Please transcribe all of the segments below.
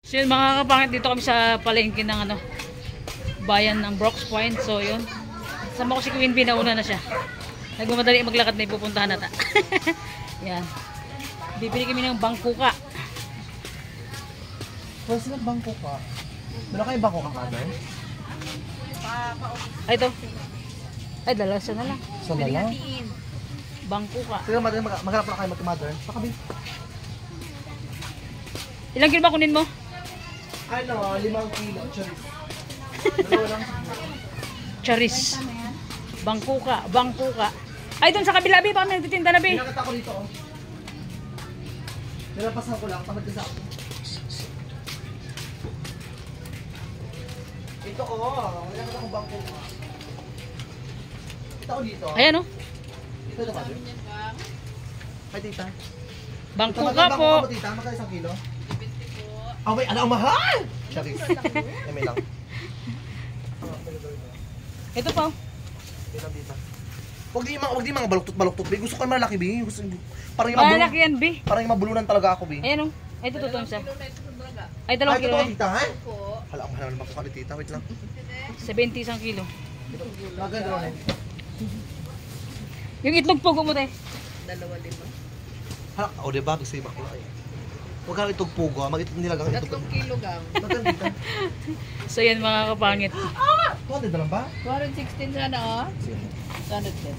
So yun mga kapangit, dito kami sa palengke ng ano, bayan ng Brooks Point. So yun, sama ko si Queen Bee, nauna na siya. Nagmamadali maglakad na ipupuntahan nata. Yan. Bibili kami ng bangkuka. Wala silang bangkuka. Meron kayong bangkuka ka, Ay, ito. Ay, dalawa siya na lang. Sa lang? Bangkuka. Sige, mother, maghanap na kayo mag-mother. Pakabi. Ilang kilo ba kunin mo? Ano, 5 kilo. Charis. Dalawa lang. Charis. Bangkuka. Bangkuka. Ay, doon sa kabila, Bi. Baka may nagtitinda na, Bi. Pinakita ko dito, oh. Nilapasan ko lang. Tamad ka sa ako. Ito, oh. Wala ka akong bangkuka. Ito ko dito. Ayan, oh. Ito na, mother. Ay, tita. Bangkuka po. Bangkuka po, tita. Magkano 1 kilo? Oh, wait, ano ang mahal? Charis. May lang. Ito po. Ito, tita. Wag di mga baluktot-baluktot, Bi. Gusto ko yung malaki, Bi. Parang yung Malaki yan, Bi. Parang yung mabulunan talaga ako, Bi. Ayan, oh. Ay, ito totoo siya. Ay, 2 Ay, kilo. totoo, tita, ha? Hala, ang mahal naman ako, tita. Wait lang. 70 isang kilo. Maganda rin. Yung itlog po mo, te. 2.5. Hala, o, diba? Gusto yung bakla, eh. Huwag ka itog pugo, mag-itog nilagang itog. 3 kilogram. Maganda. So yan mga kapangit. 200 na lang ba? 216 sana, oh. Sana din.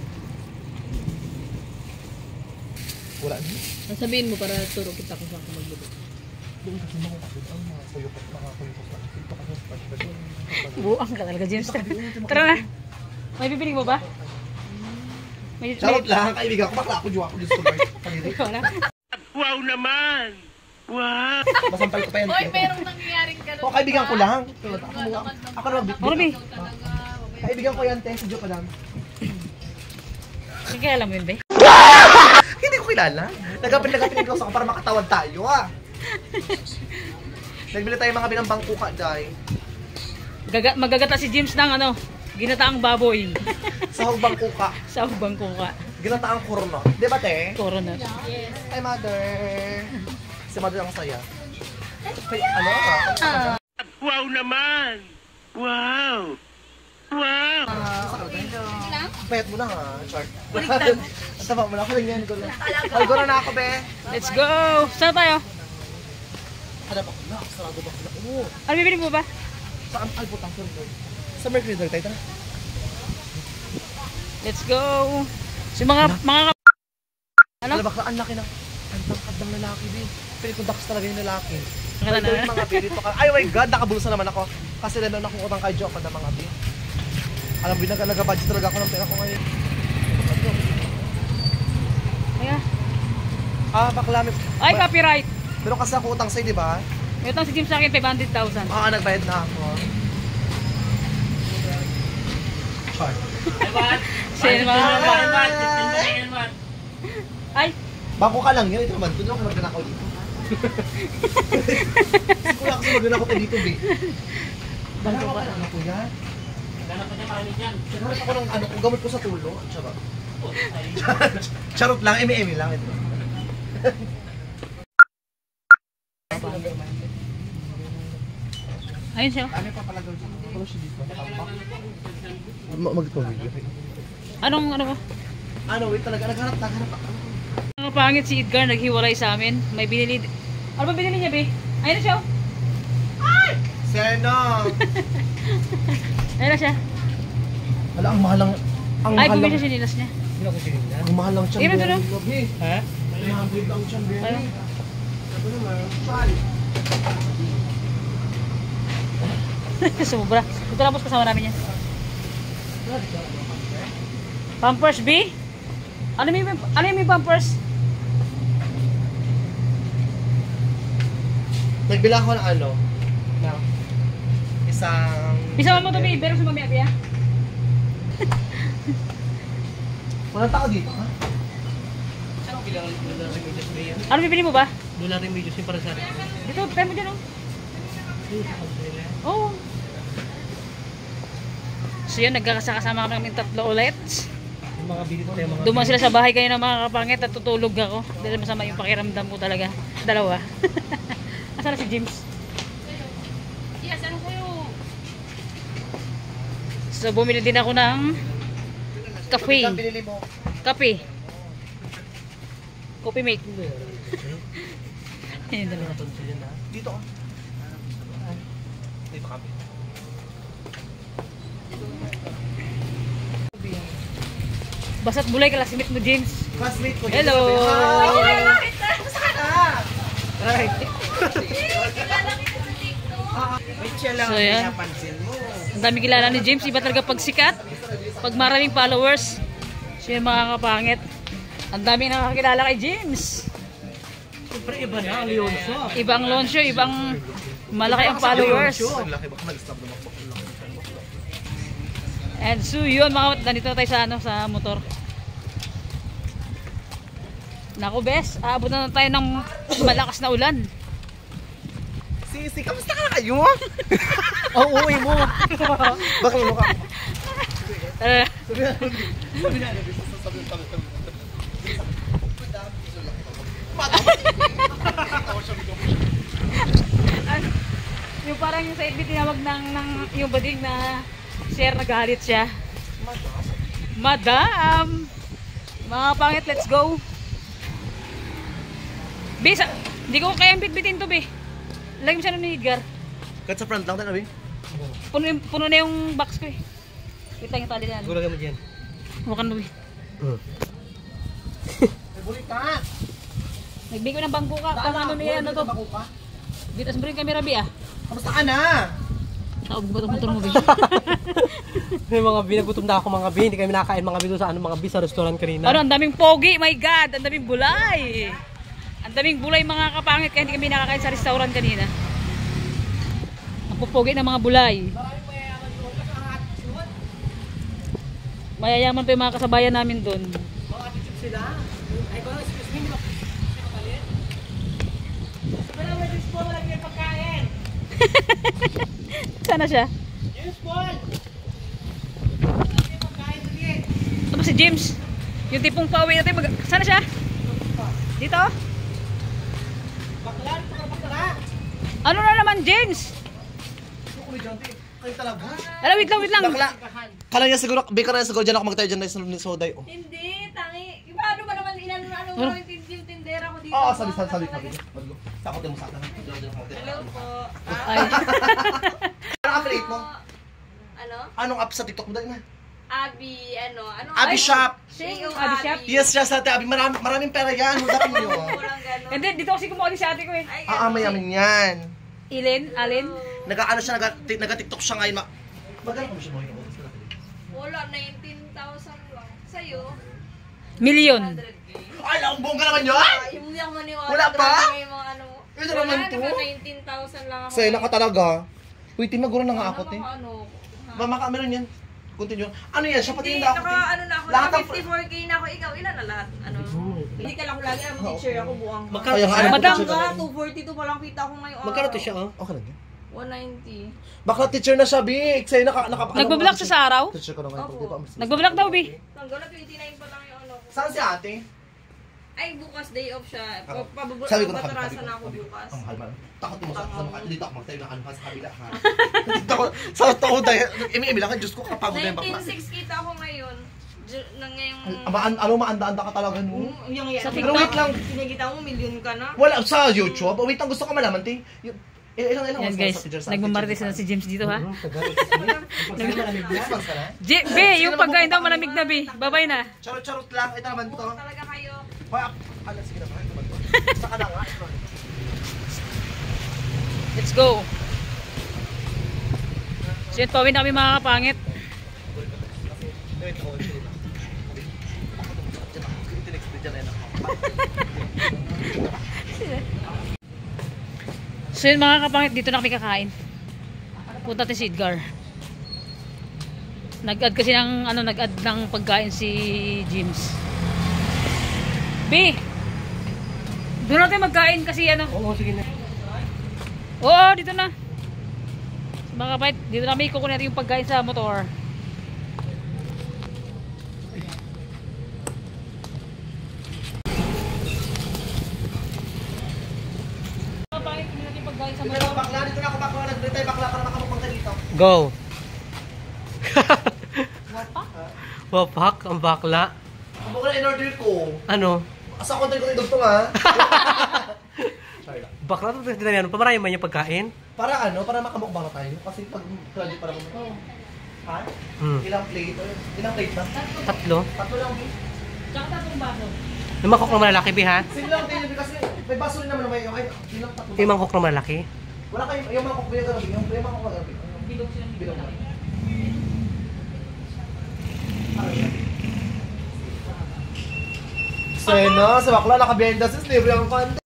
Wala niyo. Sabihin mo para turo kita kung saan ka magbili. Doon kasi mga kapit ang mga kuyukot na. Ito kasi special. Buang ka talaga, James. Tara na. May bibili mo ba? Charot lang, kaibigan ko. Bakla ako, jowa ko. Diyos ko, Lord. Pagdiri. Ikaw na. Wow naman! Wow! Masampal ko pa yan. Hoy, merong nangyayaring ganun. O, kaibigan ko lang. Ako na magbitbit. Ano, Bi? Kaibigan ko yan, te. Si joke ka lang. Kaya alam mo yun, Bi? Hindi ko kilala. Nagapin ko sa para makatawad tayo, ah. Nagbili tayo mga binambang kuka, day. Magagata si James ng ano, ginataang baboy. Sahog bang kuka. Sa bangkuka. Ginataang kurno. Di ba, te? Corona. Hi, mother. Si mother ang saya. Hey, ano ka? Wow naman! Wow! Wow! Payat mo na ha, Chart. Baliktad. Ang tama mo na ako lang yan. Algora na ako, be. Let's go! Saan tayo? Hanap ako na. Sarado ba ako? Oo. Ano bibili mo ba? Saan? Albutang. Sa Mercury Drive tayo. Let's go! So mga ano? Alam ba, ang laki ng ng lalaki, be. Pero kung dakas talaga yung lalaki. Nakala na. Yung mga pirito ka. Ay, oh my God, nakabulsa naman ako. Kasi rin akong utang kay Joe ako ng mga be. Alam mo, nag-budget talaga ako ng pera ko ngayon. Ayan. Ah, bakla. Ay, copyright! Pero kasi ako utang sa'yo, di ba? May utang si James sa akin, 500,000. Ah, nagbayad na ako. Char. Sino mga Ay! Bako ka lang yun. Ito naman, doon ako magnanakaw dito. Kuya kasi magnanakaw tayo dito, be. Bangko ka. Ano ko yan? Naghanap ako ng ano, kung gamot ko sa tulo. Charot. Charot lang, eme-eme lang ito. Ayun siya. Ano pa pala gawin? Ano siya dito? Mag-video. Anong ano ba? Ano, wait talaga. Naghanap ako. Ang pangit si Edgar, naghiwalay sa amin. May binili. Ano ba binili niya, be? Ayun na siya. Ay! Seno! Ayun na siya. Wala, ang mahal lang. Ay, bumili siya sinilas niya. Ang mahal lang siya. Tingnan mo doon. Ha? 300 lang siya. Ayun. Ito naman. Saan? Sobra. Ito lang po kasama namin yan. Pampers, B? Ano yung pampers? Nagbila ako ng ano? Na isang... Isa mo ito, B. Pero sa mami-abi, ha? Walang tao dito, ha? Ano bibili mo ba? Doon rin videos yung para sa akin. Dito, tayo mo dyan, oh. Oo. So yun, nagkakasama kami ng 3 ulit. Mga video tayo, mga Duman sila sa bahay kayo ng mga kapangit at tutulog ako. Dahil masama yung pakiramdam ko talaga. 2. Asan na si James? Yes, ano kayo? So, bumili din ako ng kape. Ang binili mo. Kape. Coffee mate. Ayun dalawa. Dito ka. Dito kami. Basta't bulay ka lasimit mo, James. Classmate ko. Hello! Hi! Kamusta ka na? Right. Wait siya lang, So, yan. pinapansin mo. Ang dami kilala ni James. Iba talaga pag sikat. Pag maraming followers. Siya yung mga kapangit. Ang dami nakakilala kay James. Siyempre iba na ang Leonso. Ibang Lonsyo, ibang malaki ang followers. Ang laki baka nag-stop naman po. And so yun mga nandito na tayo sa sa motor. Naku bes, aabot na tayo ng malakas na ulan. Sisi, kamusta ka na kayo? Oh, uwi mo. Bakit mo ka? Tara. Yung parang yung sa FB tinawag ng yung bading na share, nagalit siya. Madam! Mga pangit, let's go. Bisa, hindi ko kayang bitbitin to, be. Lagi mo siya ni Edgar. Kahit sa front lang tayo, Abi. Puno na yung box ko eh. Wait lang yung tali na. Gulagay mo dyan. Huwakan mo, be. Buli ka! Nagbigay ko ng bangko ka. Pang ano niya, ano to. Bitas mo rin camera, be, ah. Kamusta ka na? Naubog ba itong motor mo, be? May mga binagutom na ako mga bi. Hindi kami nakakain mga bi doon sa mga bi sa restaurant kanina. Ano, ang daming pogi, my God. Ang daming bulay. Ang daming bulay mga kapangit kaya hindi kami nakakain sa restaurant kanina. Ang pupogi ng mga bulay. Mayayaman pa yung mga kasabayan namin doon. Mga attitude sila. Ay ko, excuse me, makalit. Pero may dispo mo lagi yung pagkain. Sana siya? Yes, Paul! Lagi yung pagkain sige. Tapos si James. Yung tipong pauwi natin. Sana siya? Dito? Bakla, ito ka bakla. Ano na naman, James? Kayo talaga? Ala, wait lang. Bakla. Kala niya siguro, bika na siguro dyan ako magtayo dyan na soday. Oh. Hindi, tangi. Paano ba naman inano mo yung tindera ko dito? Oo, sabi. Takot mo sa akin. Hello po. Ay. Anong affiliate mo? Ano? Anong app sa TikTok mo dahil na? Abi, ano? Abi Shop! Siya yung Abi Shop? Yes, yes, ate Abi. Maraming pera yan. Hudapin nyo. Walang ganon. And then, dito kasi kumuha din si ate ko eh. Ay, Mayamin yan. Alin? Nag-ano siya, nag-TikTok siya ngayon. Magkano mo siya mo? wala, 19,000 lang. Sa'yo? Million. 100K. Ay, ang bongga naman yun! Yung hindi ako maniwala. Wala pa? Grabe yung mga ano mo. Ito naman to. 19,000 lang ako. Sa'yo na ka talaga. Uy, timaguro na nga ako, te. Ano? Mama ka, meron yan. Continue. Ano yan? Siya pati Hindi, hindi ako. ano na ako. Lahat Naka ng- 54K na ako. Ikaw, ilan na lahat? Ano? Hindi ka lang lagi. Ang teacher ako buwang. Kaya nga, ano, Madam, teacher ka Ka, na. 242 pa lang kita ko ngayong araw. Magkano to siya, oh? Okay lang yan. 190. Bakla teacher na siya, Big. Sa'yo Nagbablog siya sa araw? Teacher ko na ngayon. Opo. Di ba? Nagbablog daw, be. Hanggang na 29 pa lang yung ano ko. Saan si ate? Ay, bukas day off siya. Sabi ko na Patarasan na ako bukas. Ang mahal. Takot mo sa mukha. Dito ako magtayo ng ano sa kabila. Ha? Dito ako. Sa tao dahil. Imi-imi lang. Diyos ko kapagod na yung bakla. 19.6 kita ko ngayon. Nang ngayong... Ano, maanda-anda ka talaga no? Yung Sa yan. Pero wait lang. Sinigita mo, million ka na. Wala sa YouTube. Wait lang, gusto ko malaman, te. Ilang Yan guys, nagmamarites na si James dito ha. Nagmamarites ka na? Be, yung pagkain daw malamig na, be. Babay na. Charot-charot lang. Ito naman to. Talaga kayo. Hoy, ano, sige naman. Ito naman to. Saka na nga. Ito naman. Let's go. So yun, pawin na kami mga kapangit. So yun mga kapangit, dito na kami kakain. Punta tayo si Edgar. Nag-add kasi ng nag-add ng pagkain si James. B. Doon natin magkain kasi Oo, sige na. Oo, dito na. Mga kapangit, dito na kami kukunin natin yung pagkain sa motor. Mga kapangit, kunin natin yung pagkain sa motor. Bakla, dito na ako. bakla, nag-retire bakla para makamukbang ka dito. Go. Wapak? Wapak, ang bakla. Ang bakla in-order ko. Ano? Asa ko tayo ko yung ha? Sorry lang. Bakla to, tinanyan. Pamarami man yung pagkain. Para ano? Para makamukbang na tayo. Kasi pag graduate para mo. Oo. Ha? Hmm. Ilang plate? Ilang plate ba? 3. Tatlo lang, B. Tsaka tatong baso. Yung mangkok na malalaki, Bi, ha? Sino lang tayo, kasi may baso rin naman na may okay. Ilang tatlo ba? Yung mangkok na malalaki. Wala kayo, yung mangkok ba yung garabi? Yung mangkok ba garabi? Bilog silang Bilog bilog. na. Ano yan? Sena, sa bakla, nakabenda sis, libre ang kanta.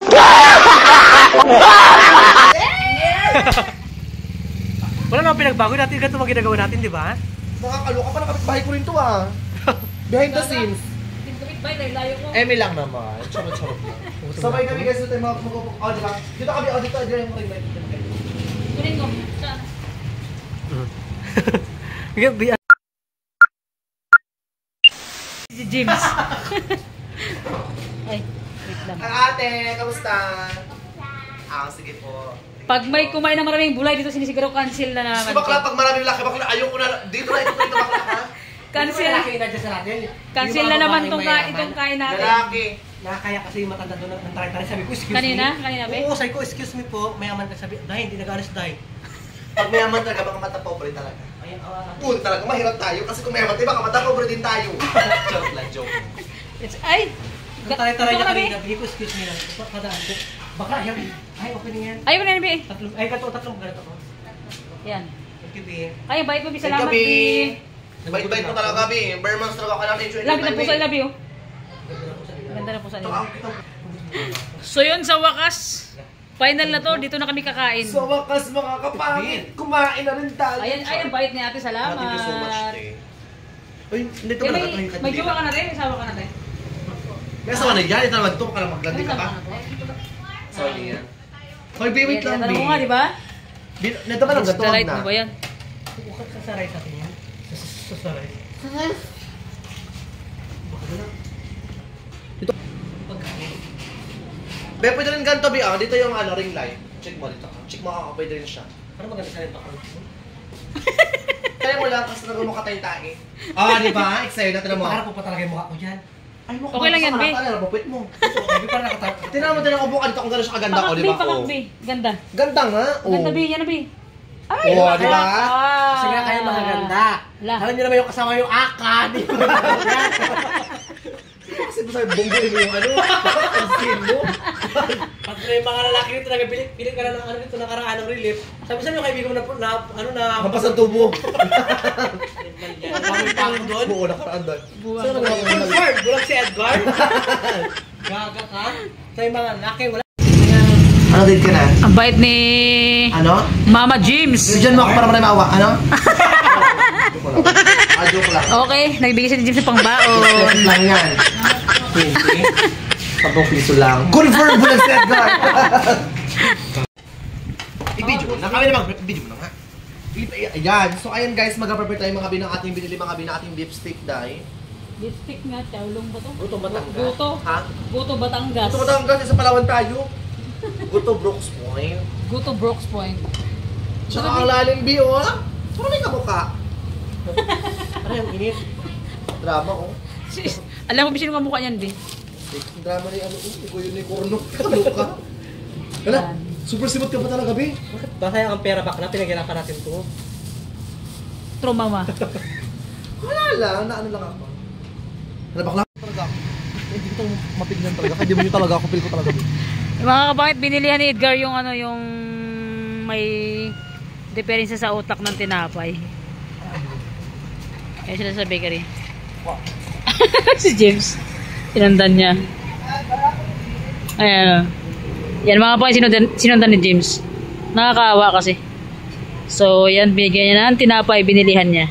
Wala naman pinagbago natin. Ganito mga ginagawa natin, di ba? Nakakaloka pa, nakapitbahay ko rin to ah. Behind the scenes. Kapit-bay, layo ko. Emi lang naman. Charot-charot lang. Sabay kami guys, dito tayo mag-upok. Oh, di ba? Dito kami, oh, dito yung ring light. Kunin ko. Saan? Bi, Si James. Ay, wait lang. Ate, kamusta? Ah, sige po. Pag may kumain ng maraming bulay dito sinisiguro cancel na Si naman. bakla, pag maraming laki bakla, ayoko na. Dito na ito bakla ha? Cancel. Cancel na naman itong kain natin. Lalaki. Nakakaya kasi yung matanda doon ng taray-taray. Sabi ko, excuse Kanina? me. Kanina ba? Oo, sabi ko, excuse me po. Mayaman ka sabi. Dahil, hindi nag-alis dahil. Pag mayaman talaga, baka mata pobre talaga. Ayan, Talaga, mahirap tayo. Kasi kung mayaman tayo, baka mata pobre din tayo. Joke lang, joke. Ay! Yung taray-taray Ito niya ka na, kanina. Sabi ko, excuse me lang. Padaan ko. Baka, yan. Ay, okay na yan. Ayaw na Bi. Ay, tatlong ganito ko. Yan. Thank you, Bi. Ay, bait mo, Bi. Salamat, Gabi. Bi. Bait-bait mo talaga, Bi. Bermans trabaho ka natin. Lagi na po sa ilabi, oh. Ganda na po sa ilabi. So yun, sa wakas, final na to. Dito na kami kakain. Sa wakas mga kapangit, kumain na rin tayo. Ayan, ay, ang bait ni ate. Salamat. Thank you so much, te. Uy, hindi ito Kaya pala may, ito. may jowa ka na rin? May sawa ka na rin? May asawa na yan. Ito naman ito. Baka lang maglandi ka pa. Sorry yan. Hoy, B, wait lang, B. Tanong mo nga, di ba? Nito ba lang gato Starlight na? mo ba yan? Bukod sa saray sa atin yan. Sa saray. Be, pwede rin ganito, B. Ah, dito yung ano, ring light. Check mo dito. Check mo ako, pwede rin siya. Ano maganda sa rin pa? Kaya mo lang kasi nagumukha tayong tae. Ah, di ba? Excited na mo. Paharap ko pa talaga yung mukha ko dyan. Ay, mo. Okay lang yan, B. Ano, mapwit mo. Sabi parang nakatapos. Tinan mo din ang upuan dito kung gano'n siya kaganda ko, di ba? Pakak, Oh. B. Ganda. Ganda nga. Ganda, Oh. B. Yan na, B. Ay! Oo, di ba? Ah. Kasi nga kayo magaganda. La. Alam niyo naman yung kasama yung aka. Di ba? Kasi sabi, bonggoin mo yung ano. Pansin mo. Pag may mga lalaki dito nagpilit ka na ng ano dito nakaraan ng relief. Sabi sa inyo kaibigan mo na Hampas ang tubo. Kami pa ako doon. Oo, nakaraan doon. Buwang. Edgar, bulag si Edgar. Gaga ka. Sa yung mga lalaki wala. Ano date ka na? Ang bait ni Ano? Mama James. Bigyan mo ako para marami maawa. Ano? Joke lang. Ah, joke lang. Okay, nagbigay si James ng pangbaon. Pesos lang yan. 20. 10 piso lang. Confirm bulag si Edgar. I-video mo na. Kami naman, i-video mo na nga. Ayan. So, ayan guys, mag-prepare tayo mga binang ating binili, mga binang ating lipstick dye. Lipstick nga, Chaulong ba to? Guto Batangas. Guto. Ha? Guto Batangas. Guto Batangas, sa Palawan tayo. Guto Brooks Point. Guto Brooks Point. Tsaka ang lalim B, oh. Parang may kamukha. Ano yung init? Drama, oh. Alam mo ba sino kamukha niyan, B? Drama rin, ano, ko unicorno. Ano ka? Wala, super simot ka pa talaga, B. Bakit basaya ang pera bakla? Pinaghirapan natin to. Trauma ma. Wala lang, na ano lang ako. Ano bakla? Talaga ako. Hindi ko itong mapignan talaga. Kaya di mo nyo talaga ako, feel ko talaga, B. Mga kapangit, binilihan ni Edgar yung ano, yung may diferensya sa utak ng tinapay. Kaya sila sa bakery. Si James. Sinundan niya. Ayan. Yan mga kapangit, sinundan ni James. Nakakaawa kasi. So, yan, bigyan niya ng tinapay, binilihan niya.